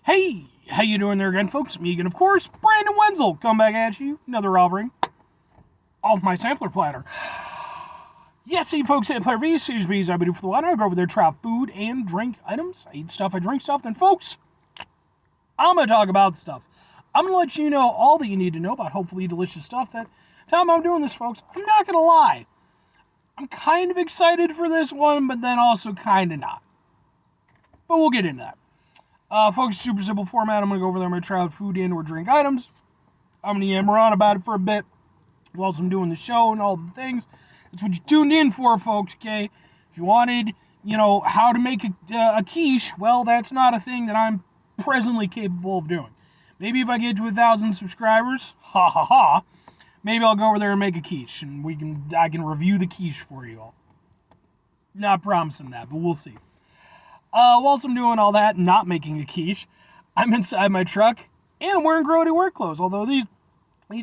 Hey, how you doing there again, folks? Me again, of course, Brandon Wenzel, come back at you, another offering of my sampler platter. Yes, see, folks, sampler V, Series V's, I do for the water. I go over there, try food and drink items. I eat stuff, I drink stuff. Then, folks, I'm going to talk about stuff. I'm going to let you know all that you need to know about hopefully delicious stuff. That time I'm doing this, folks, I'm not going to lie. I'm kind of excited for this one, but then also kind of not. But we'll get into that. Folks, super simple format. I'm going to go over there. I'm going to try out food and or drink items. I'm going to yammer on about it for a bit whilst I'm doing the show and all the things. That's what you tuned in for, folks, okay? If you wanted, how to make a quiche, well, that's not a thing that I'm presently capable of doing. Maybe if I get to 1,000 subscribers, maybe I'll go over there and make a quiche, and I can review the quiche for you all. Not promising that, but we'll see. Whilst I'm doing all that, not making a quiche, I'm inside my truck, and I'm wearing grody work clothes, although these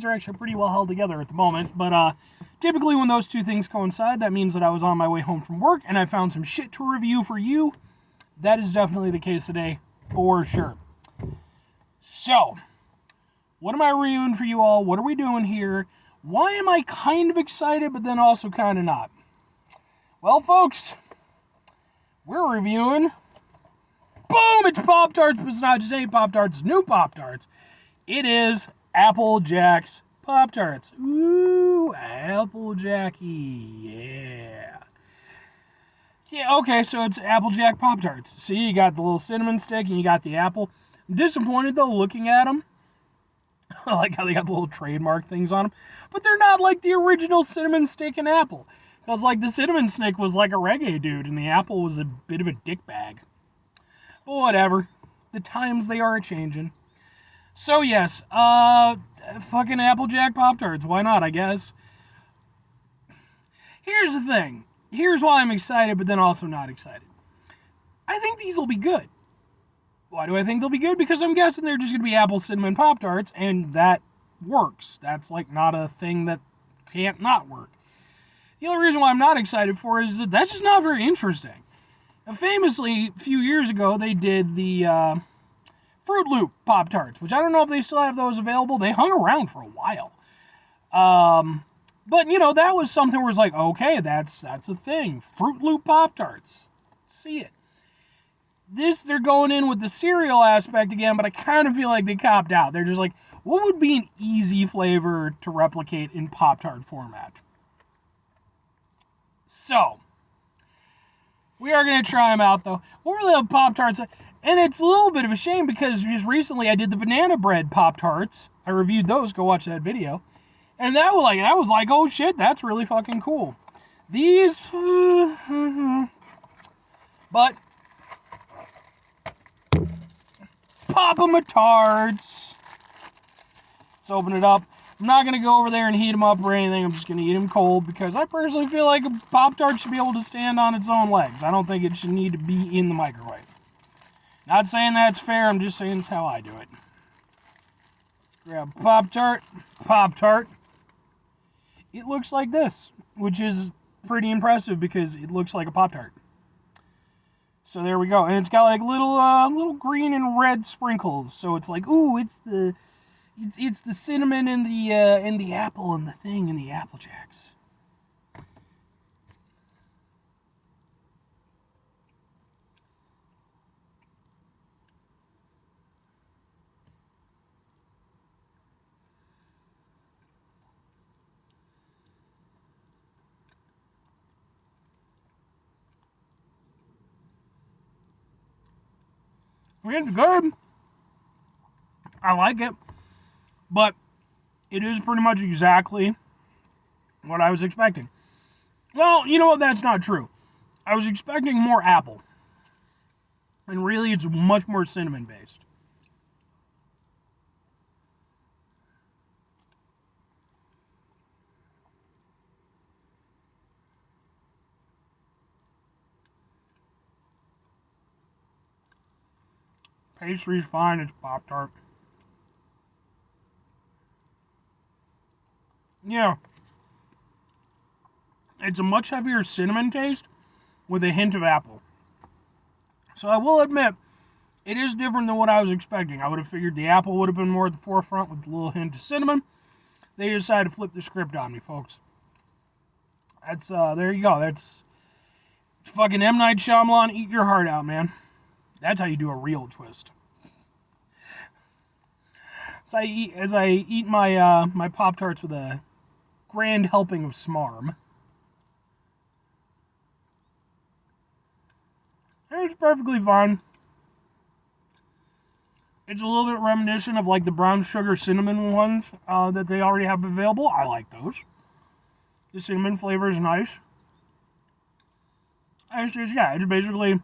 are actually pretty well held together at the moment, but typically when those two things coincide, that means that I was on my way home from work, and I found some shit to review for you. That is definitely the case today, for sure. So, what am I reviewing for you all? What are we doing here? Why am I kind of excited, but then also kind of not? Well, folks, we're reviewing, boom, it's Pop-Tarts, but it's not just any Pop-Tarts, new Pop-Tarts. It is Apple Jacks Pop-Tarts. Ooh, Applejacky, yeah. Yeah, okay, so it's Applejack Pop-Tarts. See, you got the little cinnamon stick and you got the apple. I'm disappointed, though, looking at them. I like how they got the little trademark things on them. But they're not like the original cinnamon stick and apple. Because, like, the cinnamon stick was like a reggae dude, and the apple was a bit of a dick bag. But whatever. The times, they are a-changing. So, yes, fucking Applejack Pop-Tarts. Why not, I guess? Here's the thing. Here's why I'm excited, but then also not excited. I think these will be good. Why do I think they'll be good? Because I'm guessing they're just going to be apple cinnamon Pop-Tarts, and that works. That's, like, not a thing that can't not work. The only reason why I'm not excited for it is that that's just not very interesting. Now, famously, a few years ago, they did the Fruit Loop Pop-Tarts, which I don't know if they still have those available. They hung around for a while. But, that was something where it's like, okay, that's a thing. Fruit Loop Pop-Tarts. See it. They're going in with the cereal aspect again, but I kind of feel like they copped out. They're just like, what would be an easy flavor to replicate in Pop-Tart format? So, we are going to try them out, though. What were the Pop-Tarts? And it's a little bit of a shame because just recently I did the banana bread Pop-Tarts. I reviewed those. Go watch that video. And that was like, oh shit, that's really fucking cool. These, but Pop-Tarts. Let's open it up. I'm not going to go over there and heat them up or anything. I'm just going to eat them cold because I personally feel like a Pop-Tart should be able to stand on its own legs. I don't think it should need to be in the microwave. Not saying that's fair. I'm just saying it's how I do it. Let's grab Pop-Tart. It looks like this, which is pretty impressive because it looks like a Pop-Tart. So there we go. And it's got like little green and red sprinkles. So it's like, ooh, it's the cinnamon and the apple and the thing and the Apple Jacks. It's good. I like it. But it is pretty much exactly what I was expecting. Well, you know what? That's not true. I was expecting more apple. And really, it's much more cinnamon-based. Pastry's fine. It's Pop-Tart. Yeah. It's a much heavier cinnamon taste with a hint of apple. So I will admit, It is different than what I was expecting. I would have figured the apple would have been more at the forefront with a little hint of cinnamon. They decided to flip the script on me, folks. That's, there you go. That's fucking M. Night Shyamalan, eat your heart out, man. That's how you do a real twist. As I eat my my Pop-Tarts with a grand helping of smarm. It's perfectly fine. It's a little bit reminiscent of like the brown sugar cinnamon ones that they already have available. I like those. The cinnamon flavor is nice. And it's just, yeah, it's basically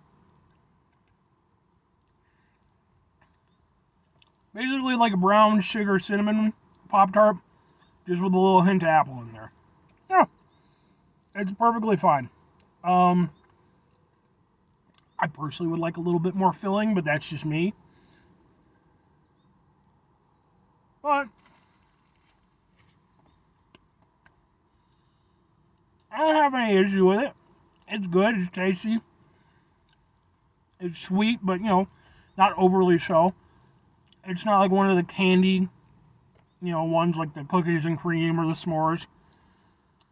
like a brown sugar cinnamon Pop-Tart, just with a little hint of apple in there. Yeah, it's perfectly fine. I personally would like a little bit more filling, but that's just me. But I don't have any issue with it. It's good, it's tasty. It's sweet, but, you know, not overly so. It's not like one of the candy, you know, ones like the cookies and cream or the s'mores.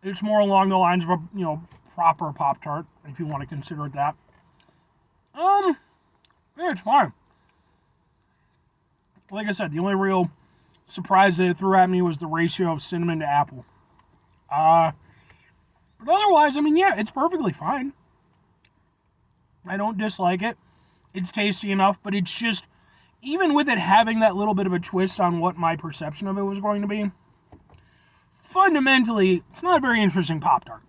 It's more along the lines of a, you know, proper Pop-Tart, if you want to consider it that. Yeah, it's fine. Like I said, the only real surprise that it threw at me was the ratio of cinnamon to apple. But otherwise, I mean, yeah, it's perfectly fine. I don't dislike it. It's tasty enough, but it's just, even with it having that little bit of a twist on what my perception of it was going to be, fundamentally, it's not a very interesting Pop-Tart.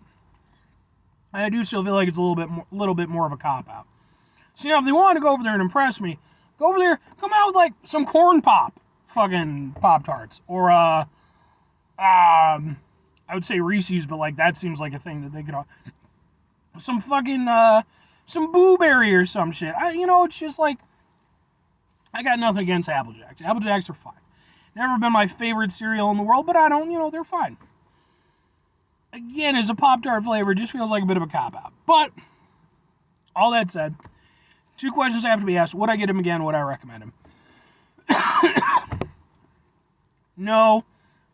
And I do still feel like it's a little bit more of a cop-out. So, you know, if they want to go over there and impress me, go over there, come out with, like, some corn pop fucking Pop-Tarts. Or, I would say Reese's, but, like, that seems like a thing that they could... Some fucking, some Boo Berry or some shit. You know, it's just, like... I got nothing against Apple Jacks. Apple Jacks are fine. Never been my favorite cereal in the world, but I don't, you know, they're fine. Again, as a Pop-Tart flavor, it just feels like a bit of a cop-out. But, all that said, 2 questions have to be asked. Would I get him again? Would I recommend him? No,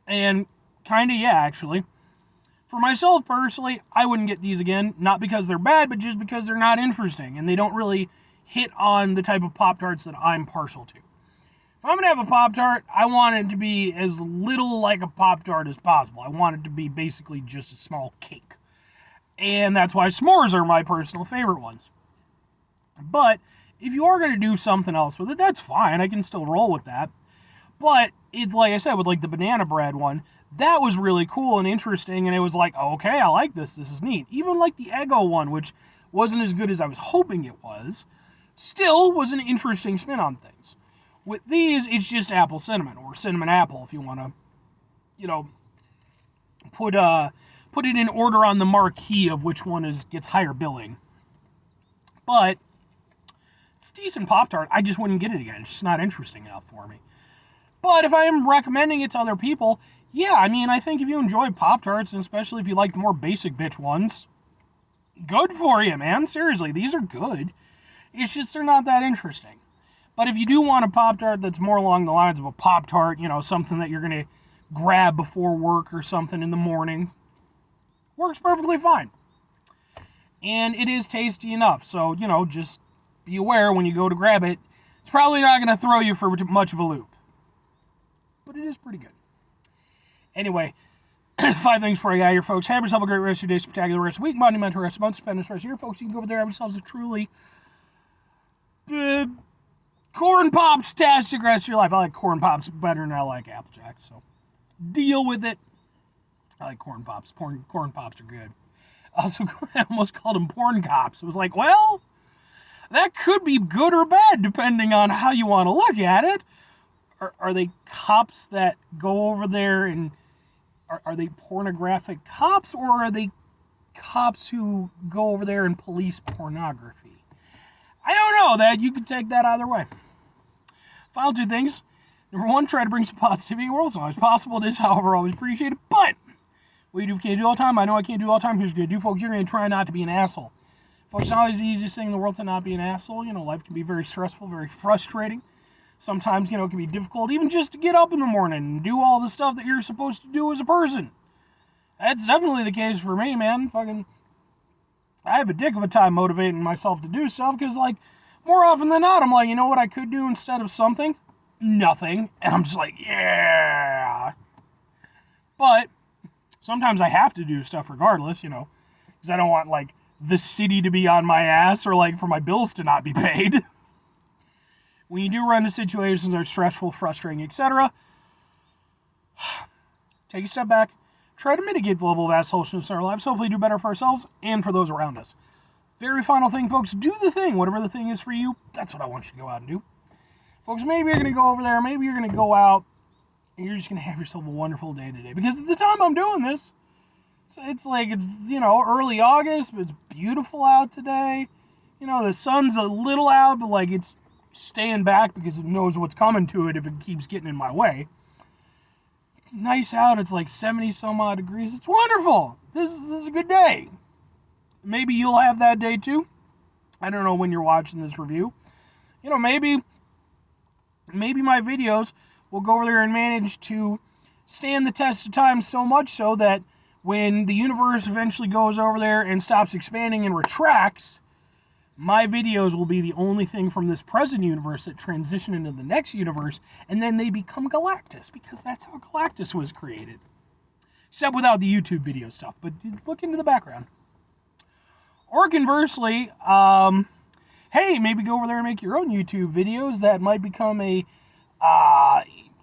and kind of yeah, actually. For myself, personally, I wouldn't get these again. Not because they're bad, but just because they're not interesting. And they don't really hit on the type of Pop-Tarts that I'm partial to. If I'm going to have a Pop-Tart, I want it to be as little like a Pop-Tart as possible. I want it to be basically just a small cake. And that's why s'mores are my personal favorite ones. But if you are going to do something else with it, that's fine. I can still roll with that. But it's like I said, with like the banana bread one, that was really cool and interesting. And it was like, okay, I like this. This is neat. Even like the Eggo one, which wasn't as good as I was hoping it was, still was an interesting spin on things. With these, it's just apple cinnamon, or cinnamon apple, if you want to, you know, put it in order on the marquee of which one gets higher billing. But it's a decent Pop-Tart. I just wouldn't get it again. It's just not interesting enough for me. But if I am recommending it to other people, yeah, I mean, I think if you enjoy Pop-Tarts, and especially if you like the more basic bitch ones, good for you, man. Seriously, these are good. It's just they're not that interesting. But if you do want a Pop-Tart that's more along the lines of a Pop-Tart, you know, something that you're going to grab before work or something in the morning, works perfectly fine. And it is tasty enough. So, you know, just be aware when you go to grab it, it's probably not going to throw you for much of a loop. But it is pretty good. Anyway, 5 things for you out here, folks. Have yourself a great rest of your day, spectacular rest of the week, monumental rest of the month, spend this rest of the year, folks. You can go over there, have yourselves a truly corn pops tastic rest of your life. I like corn pops better than I like Apple Jacks, so deal with it. I like corn pops. Corn pops are good. Also, I almost called them porn cops. It was like, well, that could be good or bad depending on how you want to look at it. Are they cops that go over there and are they pornographic cops, or are they cops who go over there and police pornography? I don't know. That you could take that either way. Final 2 things. Number 1, try to bring some positivity in the world as long as possible. It is, however, always appreciated. But what you can't do all the time. I know I can't do all the time. Here's what you're going to do, folks. You're going to try not to be an asshole. Folks, it's not always the easiest thing in the world to not be an asshole. You know, life can be very stressful, very frustrating. Sometimes, you know, it can be difficult even just to get up in the morning and do all the stuff that you're supposed to do as a person. That's definitely the case for me, man. I have a dick of a time motivating myself to do stuff because, like, more often than not, I'm like, you know what I could do instead of something? Nothing. And I'm just like, yeah. But sometimes I have to do stuff regardless, you know, because I don't want, like, the city to be on my ass or, like, for my bills to not be paid. When you do run into situations that are stressful, frustrating, etc., take a step back, try to mitigate the level of assholishness in our lives, hopefully do better for ourselves and for those around us. Very final thing, folks, do the thing. Whatever the thing is for you, that's what I want you to go out and do. Folks, maybe you're going to go over there, maybe you're going to go out, and you're just going to have yourself a wonderful day today. Because at the time I'm doing this, it's like, it's, you know, early August, but it's beautiful out today. You know, the sun's a little out, but, like, it's staying back because it knows what's coming to it if it keeps getting in my way. It's nice out. It's like 70 some odd degrees. It's wonderful. This is a good day. Maybe you'll have that day too. I don't know when you're watching this review. You know, maybe my videos will go over there and manage to stand the test of time so much so that when the universe eventually goes over there and stops expanding and retracts, my videos will be the only thing from this present universe that transition into the next universe, and then they become Galactus, because that's how Galactus was created. Except without the YouTube video stuff, but look into the background. Or conversely, hey, maybe go over there and make your own YouTube videos that might become a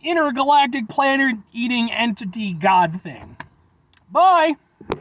intergalactic planet-eating entity god thing. Bye!